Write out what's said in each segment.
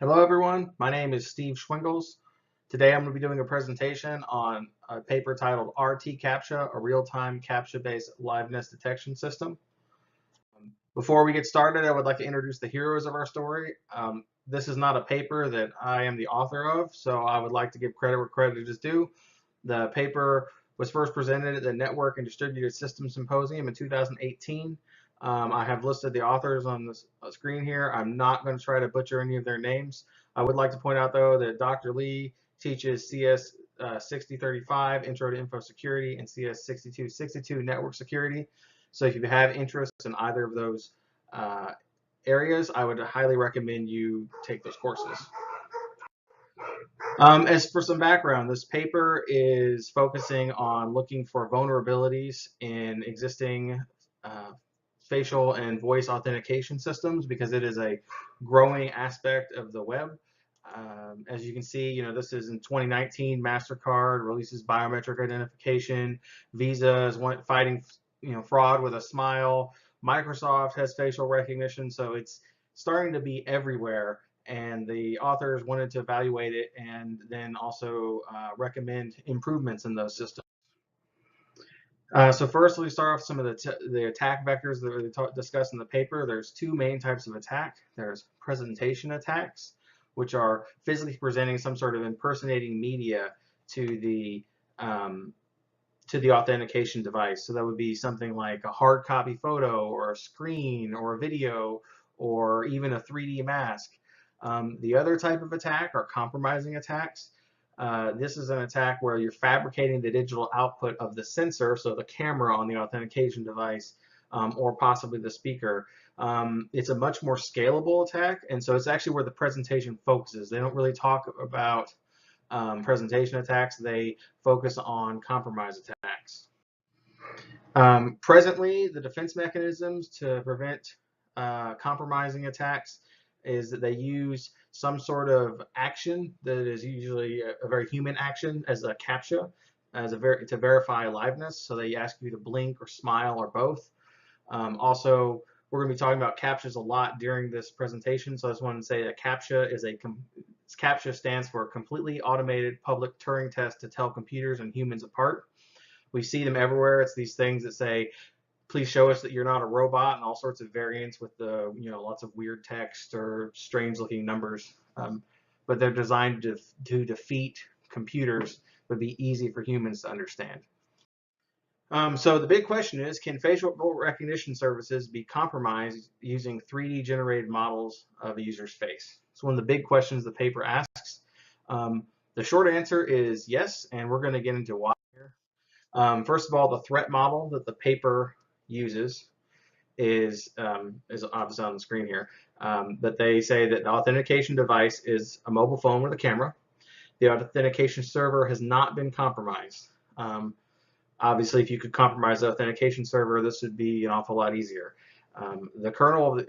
Hello everyone, my name is Steve Schwingles. Today I'm going to be doing a presentation on a paper titled rtCAPTCHA, a real-time CAPTCHA-based liveness detection system. Before we get started, I would like to introduce the heroes of our story. This is not a paper that I am the author of, so I would like to give credit where credit is due. The paper was first presented at the Network and Distributed Systems Symposium in 2018. I have listed the authors on the screen here. I'm not going to try to butcher any of their names. I would like to point out, though, that Dr. Lee teaches CS 6035, Intro to Info Security, and CS 6262, Network Security. So if you have interest in either of those areas, I would highly recommend you take those courses. As for some background, this paper is focusing on looking for vulnerabilities in existing facial and voice authentication systems because it is a growing aspect of the web. As you can see, this is in 2019, MasterCard releases biometric identification. Visa is fighting, fraud with a smile. Microsoft has facial recognition, so it's starting to be everywhere. And the authors wanted to evaluate it and then also recommend improvements in those systems. So first, let me start off with some of the attack vectors that we discussed in the paper. There's two main types of attack. There's presentation attacks, which are physically presenting some sort of impersonating media to the authentication device. So that would be something like a hard copy photo or a screen or a video or even a 3D mask. The other type of attack are compromising attacks. This is an attack where you're fabricating the digital output of the sensor, so the camera on the authentication device, or possibly the speaker. It's a much more scalable attack, and so it's actually where the presentation focuses. They don't really talk about presentation attacks. They focus on compromise attacks. Presently, the defense mechanisms to prevent compromising attacks is that they use some sort of action that is usually a very human action as a CAPTCHA, to verify liveness. So they ask you to blink or smile or both. Also, we're going to be talking about CAPTCHAs a lot during this presentation. So I just wanted to say that CAPTCHA stands for Completely Automated Public Turing Test to Tell Computers and Humans Apart. We see them everywhere. It's these things that say, please show us that you're not a robot, and all sorts of variants with the lots of weird text or strange looking numbers, but they're designed to defeat computers but be easy for humans to understand. So the big question is, can facial recognition services be compromised using 3D generated models of a user's face? It's one of the big questions the paper asks. The short answer is yes, and we're going to get into why here. First of all, the threat model that the paper uses is obviously on the screen here, but they say that the authentication device is a mobile phone with a camera. The authentication server has not been compromised. Obviously, if you could compromise the authentication server, this would be an awful lot easier. The kernel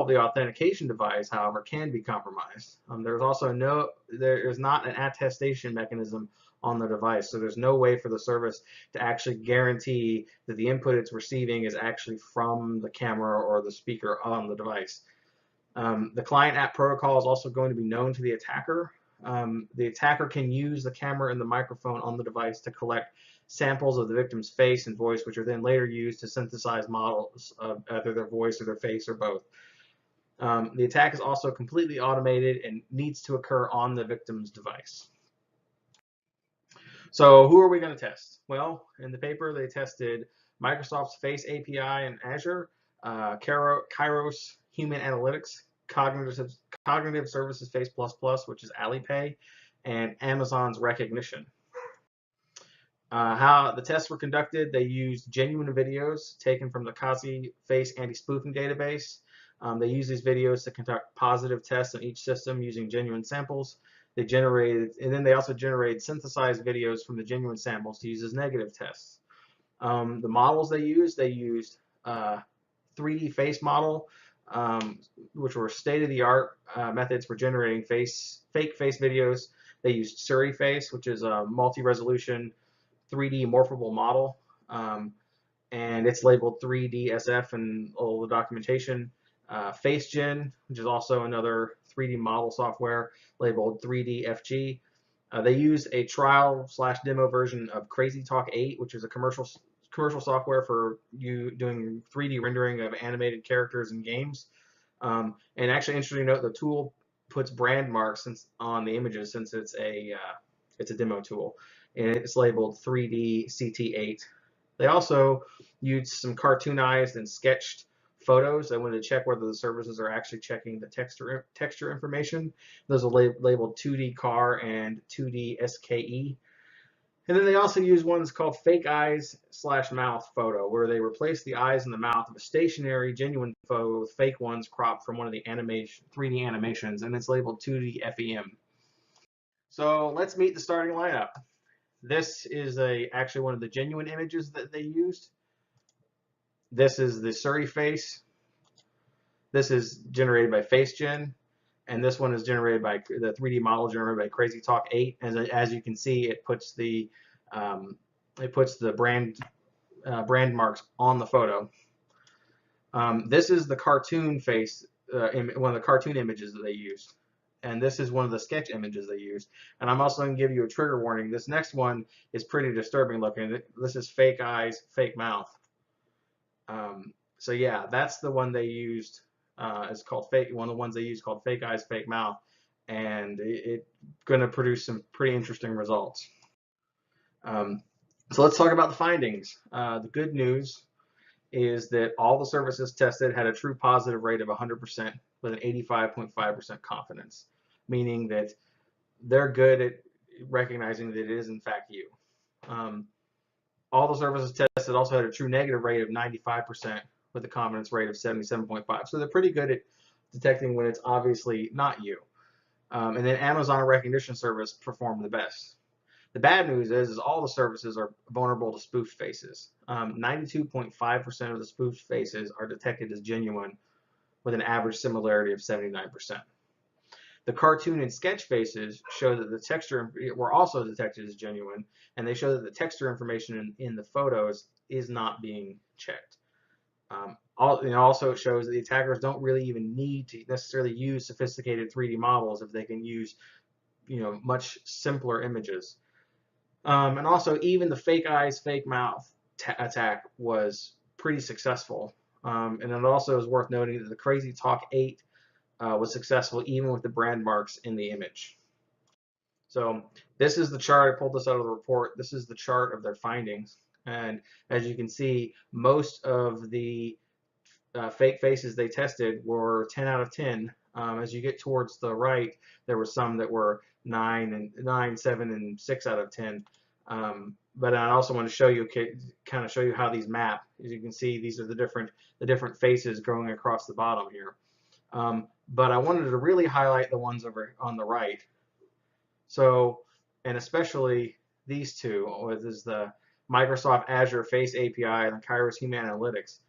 of the authentication device, however, can be compromised. There is not an attestation mechanism on the device, so there's no way for the service to actually guarantee that the input it's receiving is actually from the camera or the speaker on the device. The client app protocol is also going to be known to the attacker. The attacker can use the camera and the microphone on the device to collect samples of the victim's face and voice, which are then later used to synthesize models of either their voice or their face or both. The attack is also completely automated and needs to occur on the victim's device. So who are we going to test? Well, in the paper they tested Microsoft's Face API in Azure, Kairos Human Analytics, Cognitive Services Face++, which is Alipay, and Amazon's Rekognition. How the tests were conducted, they used genuine videos taken from the CAPTCHA Face Anti-Spoofing database. They used these videos to conduct positive tests on each system using genuine samples. They also generated synthesized videos from the genuine samples to use as negative tests. The models they used 3D face model, which were state-of-the-art methods for generating fake face videos. They used Suri Face, which is a multi-resolution 3D morphable model, and it's labeled 3DSF in all the documentation. FaceGen, which is also another 3D model software labeled 3DFG. They use a trial/demo version of CrazyTalk 8, which is a commercial software for you doing 3D rendering of animated characters in games. And actually, interesting to note, the tool puts brand marks on the images since it's a demo tool, and it's labeled 3DCT8. They also used some cartoonized and sketched photos. They wanted to check whether the services are actually checking the texture information. Those are labeled 2D car and 2D SKE. And then they also use ones called fake eyes/mouth photo, where they replace the eyes and the mouth of a stationary, genuine photo with fake ones cropped from one of the 3D animations, and it's labeled 2D FEM. So let's meet the starting lineup. This is actually one of the genuine images that they used. This is the Surrey face. This is generated by FaceGen, and this one is generated by the 3D model generated by CrazyTalk 8. As you can see, it puts the brand marks on the photo. This is the cartoon face, one of the cartoon images that they used, and this is one of the sketch images they used. And I'm also going to give you a trigger warning. This next one is pretty disturbing looking. This is fake eyes, fake mouth. So yeah, that's the one they used. It's called fake. One of the ones they used called fake eyes, fake mouth, and it's going to produce some pretty interesting results. So let's talk about the findings. The good news is that all the services tested had a true positive rate of 100% with an 85.5% confidence, meaning that they're good at recognizing that it is in fact you. All the services tested also had a true negative rate of 95% with a confidence rate of 77.5. So they're pretty good at detecting when it's obviously not you. And then Amazon Recognition Service performed the best. The bad news is all the services are vulnerable to spoofed faces. 92.5% of the spoofed faces are detected as genuine with an average similarity of 79%. The cartoon and sketch faces show that the texture were also detected as genuine, and they show that the texture information in the photos is not being checked. Also, it shows that the attackers don't really even need to necessarily use sophisticated 3D models if they can use, much simpler images. And also, even the fake eyes, fake mouth attack was pretty successful. And it also is worth noting that the CrazyTalk 8 was successful even with the brand marks in the image. So this is the chart. I pulled this out of the report. This is the chart of their findings. And as you can see, most of the fake faces they tested were 10 out of 10. As you get towards the right, there were some that were 9, 7, and 6 out of 10. But I also want to show you, how these map. As you can see, these are the different faces going across the bottom here. But I wanted to really highlight the ones over on the right. So, and especially these two, which is the Microsoft Azure Face API and the Kairos Human Analytics.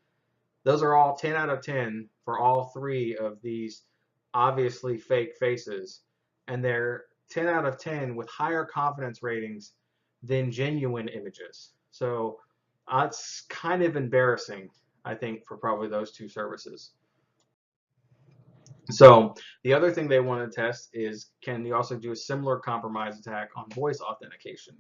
Those are all 10 out of 10 for all three of these obviously fake faces. And they're 10 out of 10 with higher confidence ratings than genuine images. So it's kind of embarrassing, I think, for probably those two services. So the other thing they want to test is, can you also do a similar compromise attack on voice authentication?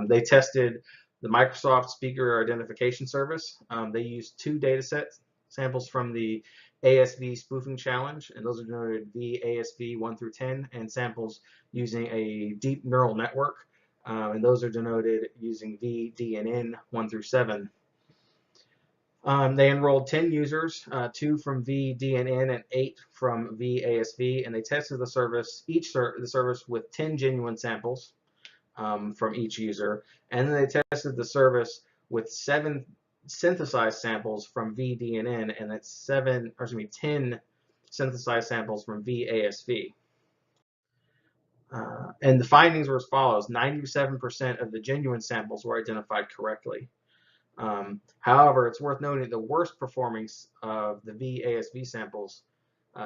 They tested the Microsoft Speaker Identification Service. They used 2 data samples from the ASV spoofing challenge, and those are denoted VASV 1 through 10, and samples using a deep neural network, and those are denoted using VDNN 1 through 7. They enrolled 10 users, 2 from VDNN and 8 from VASV, and they tested the service, the service with 10 genuine samples from each user, and then they tested the service with 7 synthesized samples from VDNN, and that's 10 synthesized samples from VASV. And the findings were as follows: 97% of the genuine samples were identified correctly. However, it's worth noting the worst performing of the VASV samples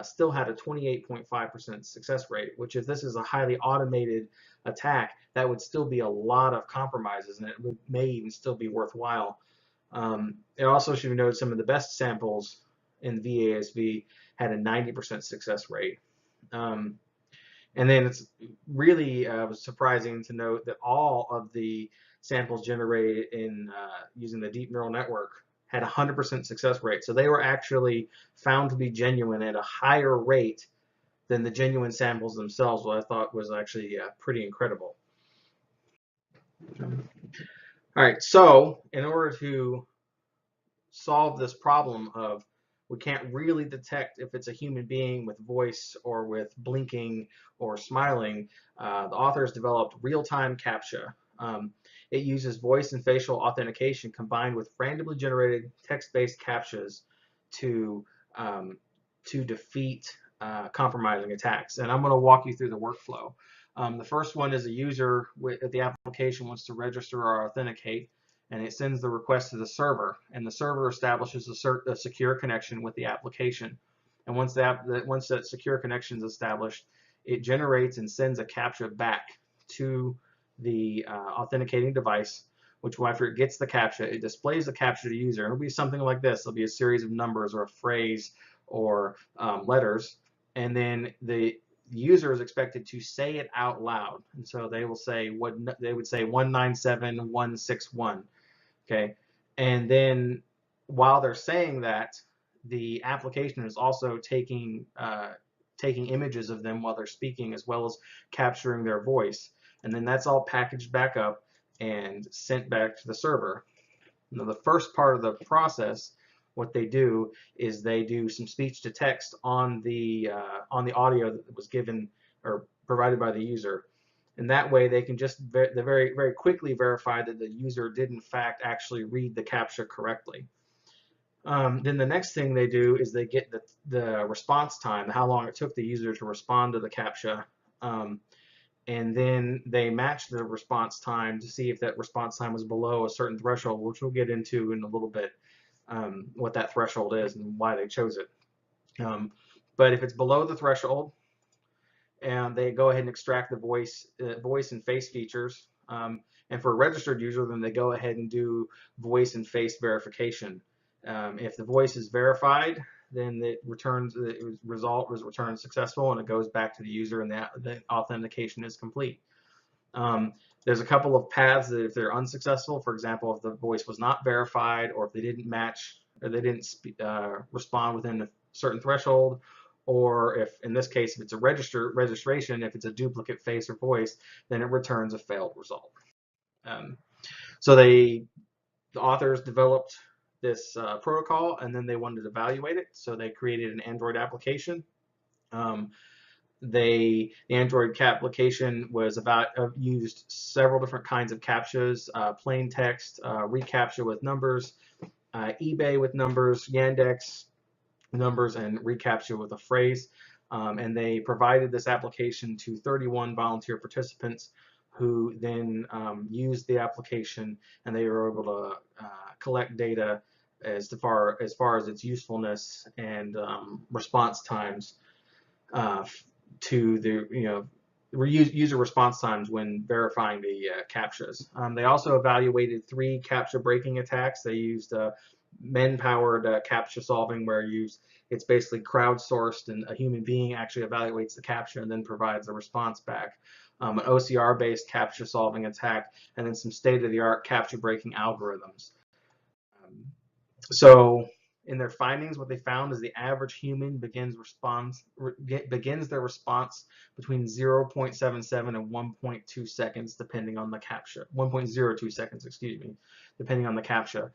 still had a 28.5% success rate, which if this is a highly automated attack, that would still be a lot of compromises, and it may even still be worthwhile. It also should be noted some of the best samples in VASV had a 90% success rate. And then it's really was surprising to note that all of the samples generated in using the deep neural network had a 100% success rate. So they were actually found to be genuine at a higher rate than the genuine samples themselves, what I thought was actually pretty incredible. All right, so in order to solve this problem of we can't really detect if it's a human being with voice or with blinking or smiling, the authors developed real-time CAPTCHA. It uses voice and facial authentication combined with randomly generated text-based CAPTCHAs to defeat compromising attacks. And I'm going to walk you through the workflow. The first one is a user with the application wants to register or authenticate, and it sends the request to the server, and the server establishes a secure connection with the application. And once that secure connection is established, it generates and sends a CAPTCHA back to the authenticating device, which after it gets the CAPTCHA, it displays the CAPTCHA to the user. It'll be something like this. It'll be a series of numbers or a phrase or letters, and then the user is expected to say it out loud. And so they will say what they would say 197161. Okay, and then while they're saying that, the application is also taking images of them while they're speaking, as well as capturing their voice, and then that's all packaged back up and sent back to the server. Now, the first part of the process, what they do is they do some speech to text on the audio that was given or provided by the user. And that way they can just very quickly verify that the user did in fact actually read the CAPTCHA correctly. Then the next thing they do is they get the response time, how long it took the user to respond to the CAPTCHA, and then they match the response time to see if that response time was below a certain threshold, which we'll get into in a little bit, what that threshold is and why they chose it. But if it's below the threshold, and they go ahead and extract the voice and face features. And for a registered user, then they go ahead and do voice and face verification. If the voice is verified, then the result was returned successful, and it goes back to the user, and the authentication is complete. There's a couple of paths that if they're unsuccessful, for example, if the voice was not verified, or if they didn't match, or they didn't respond within a certain threshold, or if, in this case, if it's a registration, if it's a duplicate face or voice, then it returns a failed result. So the authors developed this protocol, and then they wanted to evaluate it, so they created an Android application. The Android application was used several different kinds of CAPTCHAs, plain text, reCAPTCHA with numbers, eBay with numbers, Yandex numbers, and reCAPTCHA with a phrase. And they provided this application to 31 volunteer participants who then used the application, and they were able to collect data as far as its usefulness and response times to the user response times when verifying the CAPTCHAs. They also evaluated 3 CAPTCHA breaking attacks. They used men-powered CAPTCHA solving, where it's basically crowdsourced, and a human being actually evaluates the CAPTCHA and then provides a response back. An OCR-based CAPTCHA solving attack, and then some state-of-the-art CAPTCHA breaking algorithms. So in their findings, what they found is the average human begins their response between 0.77 and 1.2 seconds, depending on the CAPTCHA. 1.02 seconds, excuse me, depending on the CAPTCHA.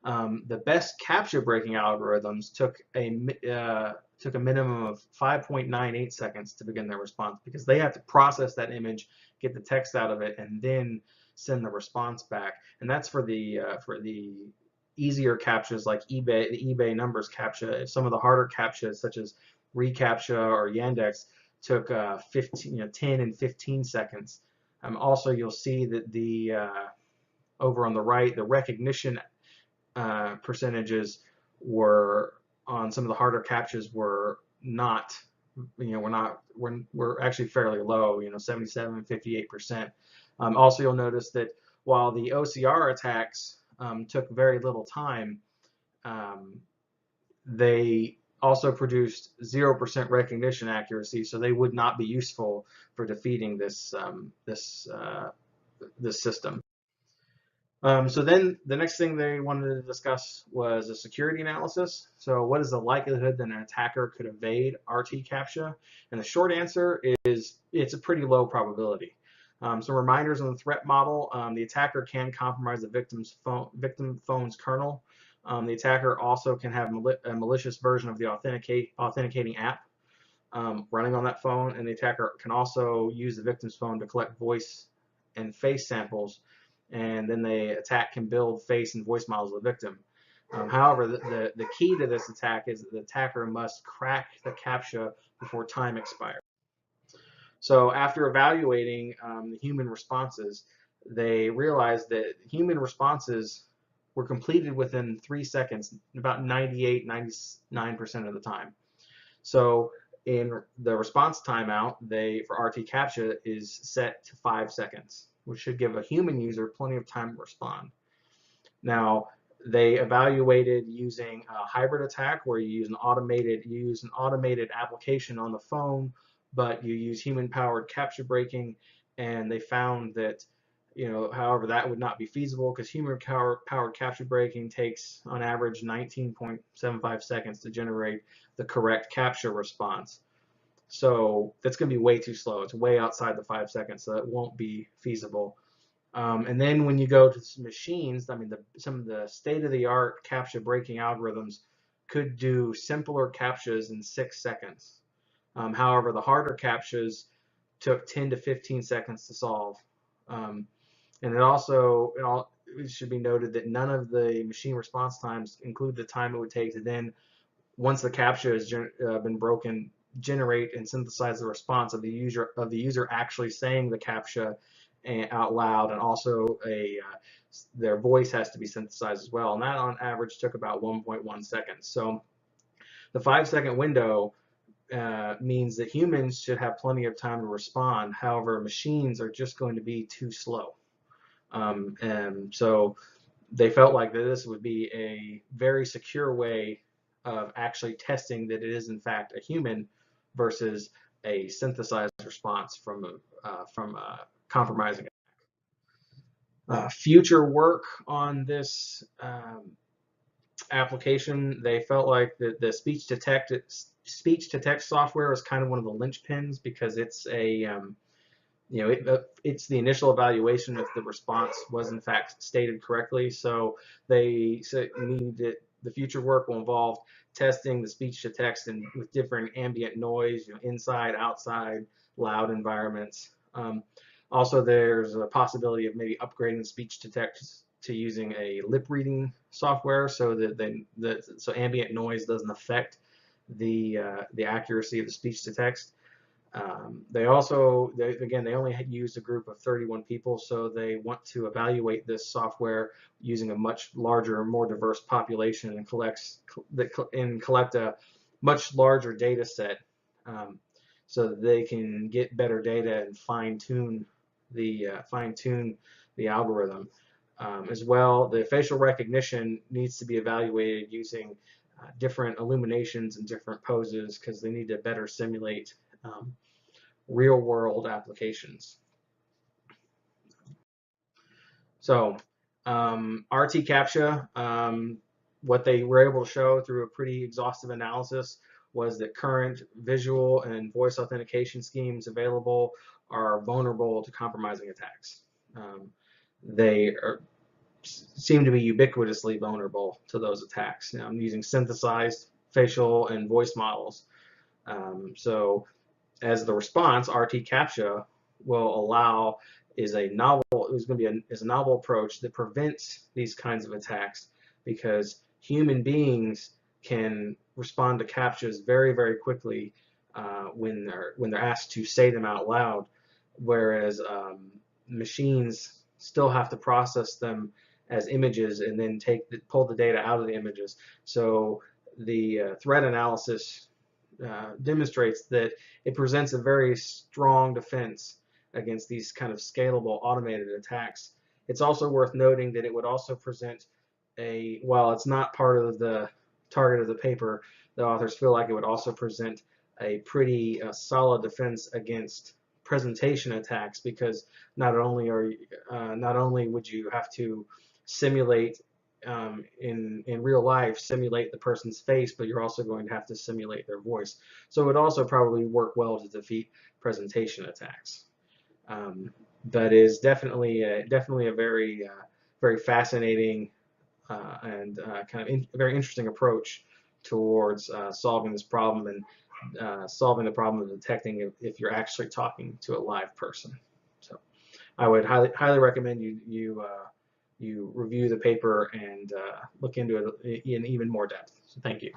The best CAPTCHA breaking algorithms took a minimum of 5.98 seconds to begin their response, because they have to process that image, get the text out of it, and then send the response back. And that's for the easier CAPTCHAs like the eBay numbers CAPTCHA. Some of the harder CAPTCHAs, such as reCAPTCHA or Yandex, took 10 and 15 seconds. Also, you'll see that the over on the right, the recognition percentages were on some of the harder CAPTCHAs were not, we're actually fairly low, 77, 58%. Also, you'll notice that while the OCR attacks took very little time, they also produced 0% recognition accuracy, so they would not be useful for defeating this system. So then the next thing they wanted to discuss was a security analysis. So what is the likelihood that an attacker could evade rtCAPTCHA? And the short answer is it's a pretty low probability. Some reminders on the threat model: the attacker can compromise the victim phone's kernel. The attacker also can have a malicious version of the authenticating app running on that phone, and the attacker can also use the victim's phone to collect voice and face samples, and then the attack can build face and voice models of the victim. However, the key to this attack is that the attacker must crack the CAPTCHA before time expires. So after evaluating the human responses, they realized that human responses were completed within 3 seconds, about 98, 99% of the time. So in the response timeout, for rtCAPTCHA is set to 5 seconds, which should give a human user plenty of time to respond. Now, they evaluated using a hybrid attack where you use an automated application on the phone, but you use human-powered CAPTCHA breaking, and they found that, however, that would not be feasible because human-powered CAPTCHA breaking takes on average 19.75 seconds to generate the correct CAPTCHA response. So that's going to be way too slow. It's way outside the 5 seconds, so it won't be feasible. And then when you go to machines, I mean, some of the state-of-the-art CAPTCHA breaking algorithms could do simpler CAPTCHAs in 6 seconds. However, the harder CAPTCHAs took 10 to 15 seconds to solve. And it should be noted that none of the machine response times include the time it would take to then, once the CAPTCHA has been broken, generate and synthesize the response of the user actually saying the CAPTCHA out loud, and also their voice has to be synthesized as well, and that on average took about 1.1 seconds. So the 5-second window means that humans should have plenty of time to respond. However, machines are just going to be too slow. And so they felt like that this would be a very secure way of actually testing that it is in fact a human versus a synthesized response from a compromising attack. Future work on this application, they felt like the speech-to-text software is kind of one of the linchpins because it's it's the initial evaluation if the response was in fact stated correctly. So they said the future work will involve testing the speech-to-text and with different ambient noise, inside, outside, loud environments. Also, there's a possibility of maybe upgrading speech-to-text to using a lip-reading software so that ambient noise doesn't affect the accuracy of the speech-to-text. They only had used a group of 31 people, so they want to evaluate this software using a much larger, more diverse population and collect a much larger data set, so that they can get better data and fine-tune the algorithm. As well, the facial recognition needs to be evaluated using different illuminations and different poses because they need to better simulate real-world applications. So rtCAPTCHA, what they were able to show through a pretty exhaustive analysis was that current visual and voice authentication schemes available are vulnerable to compromising attacks. They seem to be ubiquitously vulnerable to those attacks. I'm using synthesized facial and voice models. So as the response, rtCAPTCHA is a novel approach that prevents these kinds of attacks because human beings can respond to CAPTCHAs very, very quickly when they're asked to say them out loud, whereas machines still have to process them as images and then pull the data out of the images. So the threat analysis demonstrates that it presents a very strong defense against these kind of scalable automated attacks. It's also worth noting that it would also present while it's not part of the target of the paper, the authors feel like it would also present a pretty solid defense against presentation attacks, because not only would you have to simulate in real life, simulate the person's face, but you're also going to have to simulate their voice. So it would also probably work well to defeat presentation attacks. But is definitely a very very fascinating and kind of very interesting approach towards solving this problem, and solving the problem of detecting if you're actually talking to a live person. So I would highly recommend you review the paper and look into it in even more depth. So thank you.